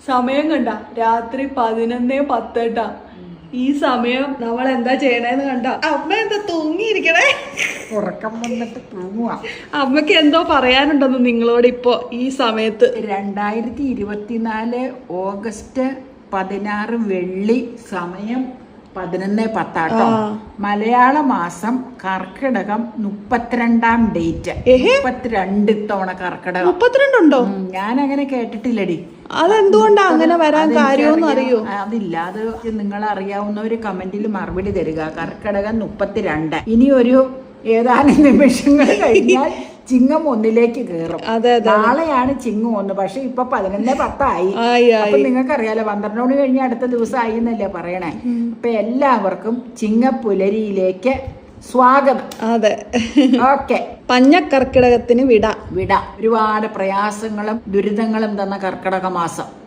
സമയം കണ്ട രാത്രി 11:10 ഈ സമയം നമ്മൾ എന്താ ചെയ്യണേന്ന് കണ്ട അമ്മ എന്താ തൂങ്ങിയിരിക്കണേ, ഉറക്കം വന്നിട്ട് തൂങ്ങുക. അമ്മക്ക് എന്തോ പറയാനുണ്ടെന്ന് നിങ്ങളോട് ഇപ്പോ ഈ സമയത്ത്. 2024 ഓഗസ്റ്റ് 16 വെള്ളി, സമയം 11:10. മലയാള മാസം കർക്കിടകം 32 ഡേറ്റ്. 32 ഇത്തവണ കർക്കിടകം. 32 ഉണ്ടോ? ഞാൻ അങ്ങനെ കേട്ടിട്ടില്ലടി. അതെന്തുകൊണ്ടാ അങ്ങനെ വരാൻ കാര്യമെന്ന് അറിയോ? അതില്ല, അത് നിങ്ങൾ അറിയാവുന്ന ഒരു കമന്റിൽ മറുപടി തരിക. കർക്കിടകം 32. ഇനി ഒരു ഏതാനും നിമിഷങ്ങൾ കഴിഞ്ഞാൽ ചിങ്ങം 1 കയറും. നാളെയാണ് ചിങ്ങം 1. പക്ഷെ ഇപ്പൊ 11:10 അപ്പൊ നിങ്ങൾക്കറിയാലോ 12 മണി കഴിഞ്ഞ അടുത്ത ദിവസം ആയി എന്നല്ലേ പറയണേ. അപ്പൊ എല്ലാവർക്കും ചിങ്ങപ്പുലരിയിലേക്ക് സ്വാഗതം. അതെ, ഓക്കെ. പഞ്ഞക്കർക്കിടകത്തിന് വിട. ഒരുപാട് പ്രയാസങ്ങളും ദുരിതങ്ങളും തന്ന കർക്കിടക മാസം.